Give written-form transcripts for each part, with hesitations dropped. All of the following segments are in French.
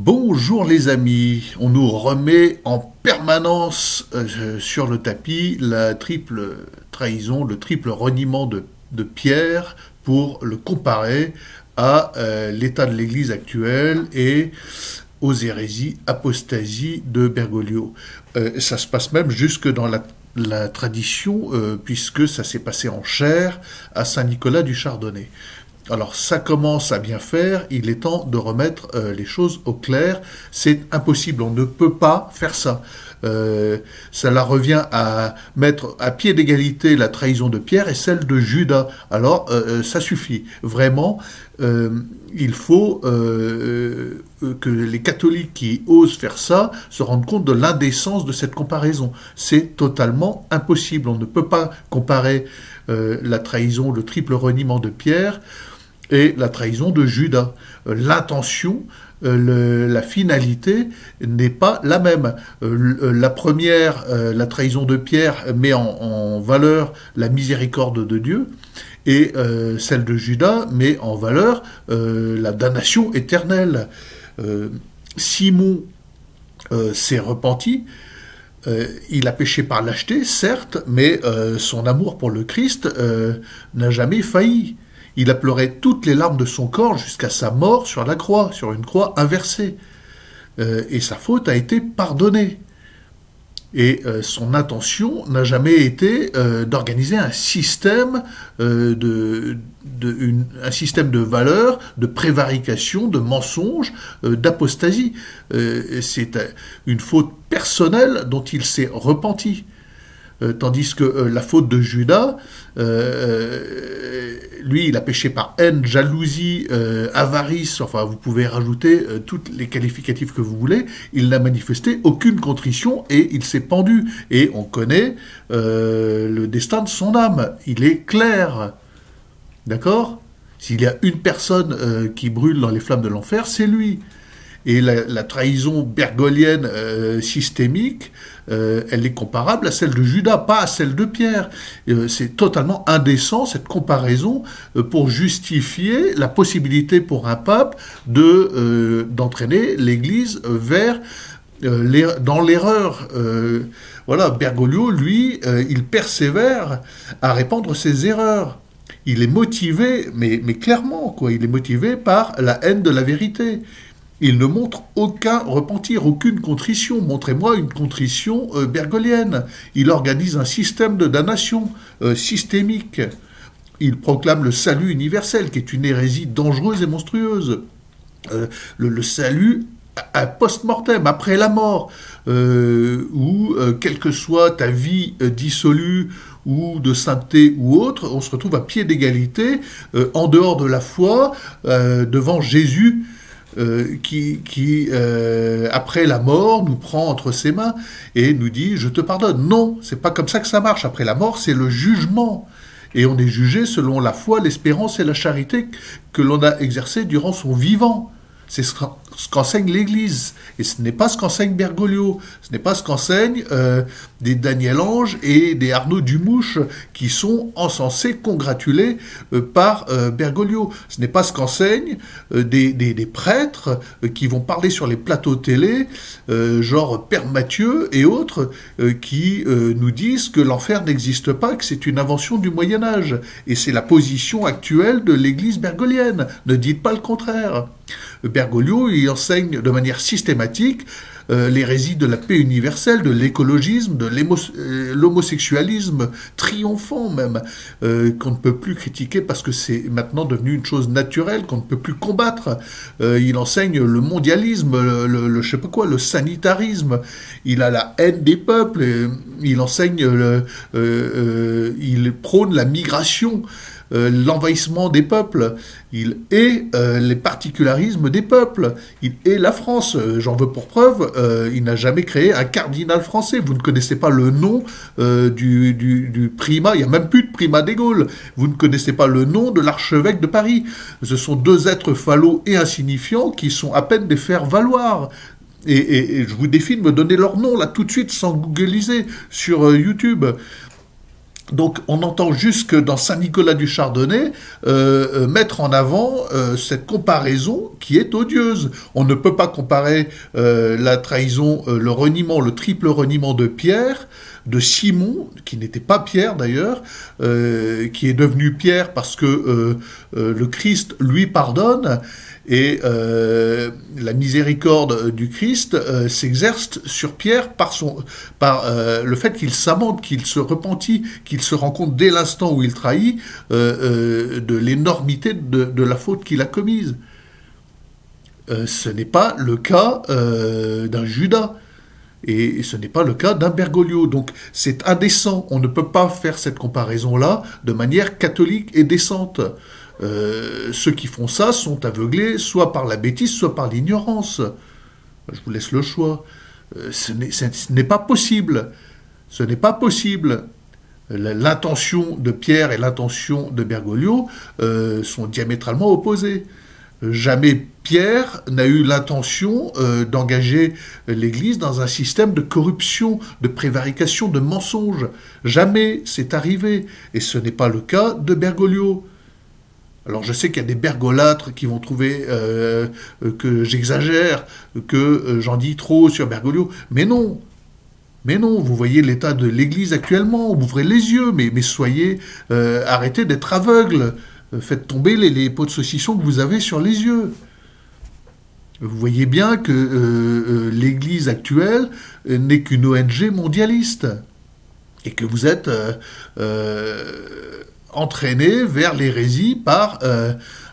Bonjour les amis, on nous remet en permanence sur le tapis la triple trahison, le triple reniement de Pierre pour le comparer à l'état de l'Église actuelle et aux hérésies, apostasies de Bergoglio. Ça se passe même jusque dans la tradition, puisque ça s'est passé en chair à Saint-Nicolas du Chardonnay. Alors ça commence à bien faire, il est temps de remettre les choses au clair. C'est impossible, on ne peut pas faire ça. Cela revient à mettre à pied d'égalité la trahison de Pierre et celle de Judas. Alors ça suffit, vraiment. Il faut que les catholiques qui osent faire ça se rendent compte de l'indécence de cette comparaison. C'est totalement impossible. On ne peut pas comparer la trahison, le triple reniement de Pierre et la trahison de Judas. L'intention, la finalité n'est pas la même. La première, la trahison de Pierre, met en valeur la miséricorde de Dieu, et celle de Judas met en valeur la damnation éternelle. Simon s'est repenti. Il a péché par lâcheté, certes, mais son amour pour le Christ n'a jamais failli. Il a pleuré toutes les larmes de son corps jusqu'à sa mort sur la croix, sur une croix inversée. Et sa faute a été pardonnée. Et son intention n'a jamais été d'organiser un système un système de valeurs, de prévarication, de mensonges, d'apostasie. C'est une faute personnelle dont il s'est repenti. Tandis que la faute de Judas, lui, il a péché par haine, jalousie, avarice, enfin, vous pouvez rajouter tous les qualificatifs que vous voulez. Il n'a manifesté aucune contrition et il s'est pendu. Et on connaît le destin de son âme. Il est clair. D'accord ? S'il y a une personne qui brûle dans les flammes de l'enfer, c'est lui. Et la trahison bergolienne systémique, elle est comparable à celle de Judas, pas à celle de Pierre. C'est totalement indécent, cette comparaison, pour justifier la possibilité pour un pape d'entraîner l'Église dans l'erreur. Voilà, Bergoglio, lui, il persévère à répandre ses erreurs. Il est motivé, mais clairement, quoi, il est motivé par la haine de la vérité. Il ne montre aucun repentir, aucune contrition. Montrez-moi une contrition bergolienne. Il organise un système de damnation systémique. Il proclame le salut universel, qui est une hérésie dangereuse et monstrueuse. Le salut post-mortem, après la mort, où, quelle que soit ta vie dissolue, ou de sainteté ou autre, on se retrouve à pied d'égalité, en dehors de la foi, devant Jésus, qui après la mort, nous prend entre ses mains et nous dit « je te pardonne ». Non, c'est pas comme ça que ça marche. Après la mort, c'est le jugement. Et on est jugé selon la foi, l'espérance et la charité que l'on a exercé durant son vivant. C'est ce qu'enseigne l'Église. Et ce n'est pas ce qu'enseigne Bergoglio. Ce n'est pas ce qu'enseignent des Daniel Ange et des Arnaud Dumouche qui sont encensés, congratulés par Bergoglio. Ce n'est pas ce qu'enseignent des prêtres qui vont parler sur les plateaux télé, genre Père Mathieu et autres, qui nous disent que l'enfer n'existe pas, que c'est une invention du Moyen-Âge. Et c'est la position actuelle de l'Église bergolienne. Ne dites pas le contraire. Bergoglio, il enseigne de manière systématique l'hérésie de la paix universelle, de l'écologisme, de l'homosexualisme triomphant même, qu'on ne peut plus critiquer parce que c'est maintenant devenu une chose naturelle, qu'on ne peut plus combattre. Il enseigne le mondialisme, je sais pas quoi, le sanitarisme. Il a la haine des peuples. Il enseigne, il prône la migration. L'envahissement des peuples, il hait les particularismes des peuples, il hait la France. J'en veux pour preuve, il n'a jamais créé un cardinal français. Vous ne connaissez pas le nom du primat, il n'y a même plus de primat des Gaules. Vous ne connaissez pas le nom de l'archevêque de Paris. Ce sont deux êtres falots et insignifiants qui sont à peine des faire valoir. Et je vous défie de me donner leur nom là tout de suite sans googliser sur YouTube. Donc on entend jusque dans Saint-Nicolas-du-Chardonnay mettre en avant cette comparaison qui est odieuse. On ne peut pas comparer la trahison, le reniement, le triple reniement de Pierre, de Simon, qui n'était pas Pierre d'ailleurs, qui est devenu Pierre parce que le Christ lui pardonne, et la miséricorde du Christ s'exerce sur Pierre par le fait qu'il s'amende, qu'il se repentit, qu'il se rend compte dès l'instant où il trahit de l'énormité de la faute qu'il a commise. Ce n'est pas le cas d'un Judas. Et ce n'est pas le cas d'un Bergoglio. Donc c'est indécent. On ne peut pas faire cette comparaison-là de manière catholique et décente. Ceux qui font ça sont aveuglés soit par la bêtise, soit par l'ignorance. Je vous laisse le choix. Ce n'est pas possible. Ce n'est pas possible. L'intention de Pierre et l'intention de Bergoglio sont diamétralement opposées. Jamais Pierre n'a eu l'intention d'engager l'Église dans un système de corruption, de prévarication, de mensonge. Jamais c'est arrivé. Et ce n'est pas le cas de Bergoglio. Alors je sais qu'il y a des bergolâtres qui vont trouver que j'exagère, que j'en dis trop sur Bergoglio. Mais non. Mais non, vous voyez l'état de l'Église actuellement. Ouvrez les yeux, mais soyez... arrêtez d'être aveugles. Faites tomber les pots de saucisson que vous avez sur les yeux. Vous voyez bien que l'Église actuelle n'est qu'une ONG mondialiste et que vous êtes entraîné vers l'hérésie par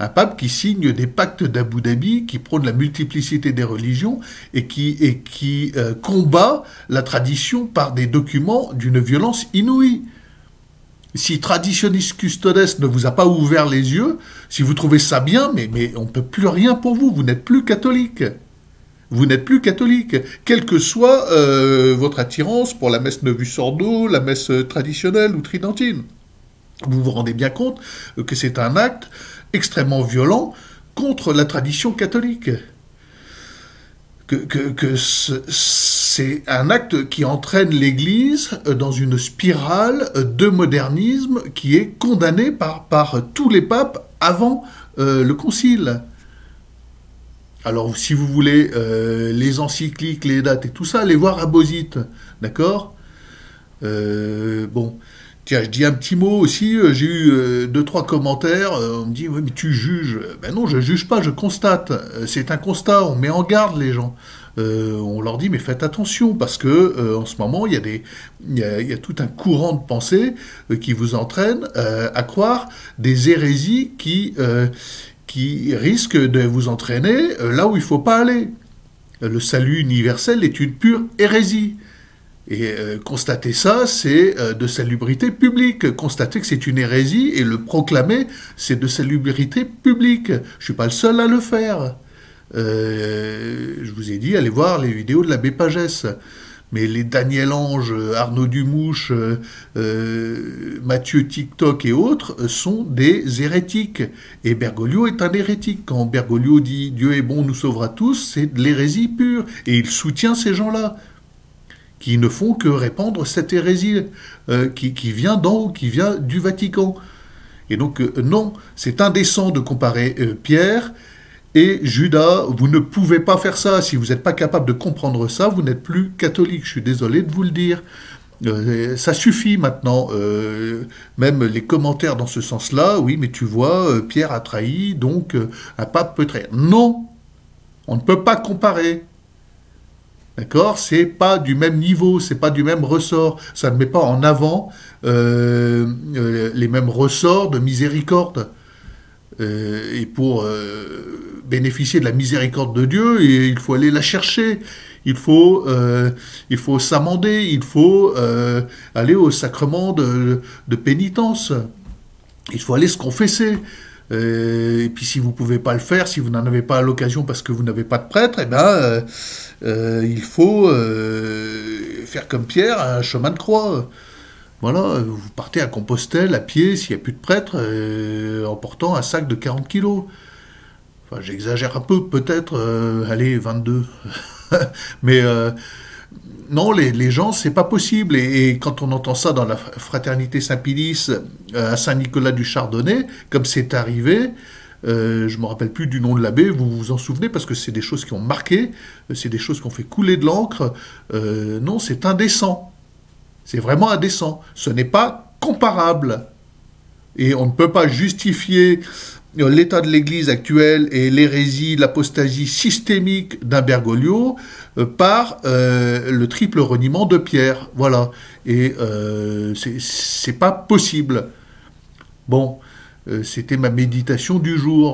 un pape qui signe des pactes d'Abu Dhabi, qui prône la multiplicité des religions et qui combat la tradition par des documents d'une violence inouïe. Si Traditionis Custodes ne vous a pas ouvert les yeux, si vous trouvez ça bien, mais on ne peut plus rien pour vous, vous n'êtes plus catholique. Vous n'êtes plus catholique, quelle que soit votre attirance pour la messe Novus Ordo, la messe traditionnelle ou tridentine. Vous vous rendez bien compte que c'est un acte extrêmement violent contre la tradition catholique. Que c'est un acte qui entraîne l'Église dans une spirale de modernisme qui est condamnée par tous les papes avant le Concile. Alors, si vous voulez les encycliques, les dates et tout ça, allez voir Abosite, d'accord bon, tiens, je dis un petit mot aussi, j'ai eu 2-3 commentaires, on me dit, ouais, mais tu juges. Ben non, je juge pas, je constate. C'est un constat, on met en garde les gens. On leur dit, mais faites attention, parce que en ce moment, il y a tout un courant de pensée qui vous entraîne à croire des hérésies qui risquent de vous entraîner là où il ne faut pas aller. Le salut universel est une pure hérésie. Et constater ça, c'est de salubrité publique. Constater que c'est une hérésie et le proclamer, c'est de salubrité publique. Je ne suis pas le seul à le faire. Je vous ai dit, allez voir les vidéos de l'abbé Pagès. Mais les Daniel Ange, Arnaud Dumouche, Mathieu TikTok et autres sont des hérétiques. Et Bergoglio est un hérétique. Quand Bergoglio dit « Dieu est bon, nous sauvera tous », c'est de l'hérésie pure. Et il soutient ces gens-là, qui ne font que répandre cette hérésie qui vient d'en haut, qui vient du Vatican. Et donc, non, c'est indécent de comparer Pierre et Judas. Vous ne pouvez pas faire ça. Si vous n'êtes pas capable de comprendre ça, vous n'êtes plus catholique. Je suis désolé de vous le dire. Ça suffit maintenant. Même les commentaires dans ce sens-là, oui, mais tu vois, Pierre a trahi, donc un pape peut trahir. Non, on ne peut pas comparer. D'accord? C'est pas du même niveau, c'est pas du même ressort. Ça ne met pas en avant les mêmes ressorts de miséricorde. Et pour bénéficier de la miséricorde de Dieu, il faut aller la chercher. Il faut s'amender, il faut aller au sacrement de pénitence. Il faut aller se confesser. Et puis si vous ne pouvez pas le faire, si vous n'en avez pas l'occasion parce que vous n'avez pas de prêtre, eh ben, il faut faire comme Pierre, un chemin de croix. Voilà, vous partez à Compostelle à pied s'il n'y a plus de prêtre, en portant un sac de 40 kilos. Enfin, j'exagère un peu, peut-être, allez, 22. Mais Non, les gens, c'est pas possible. Et quand on entend ça dans la fraternité Saint-Pilice à Saint-Nicolas du Chardonnay, comme c'est arrivé, je me rappelle plus du nom de l'abbé, vous vous en souvenez, parce que c'est des choses qui ont marqué, c'est des choses qui ont fait couler de l'encre. Non, c'est indécent. C'est vraiment indécent. Ce n'est pas comparable. Et on ne peut pas justifier l'état de l'Église actuelle et l'hérésie, l'apostasie systémique d'un Bergoglio par le triple reniement de Pierre. Voilà. Et c'est pas possible. Bon, c'était ma méditation du jour.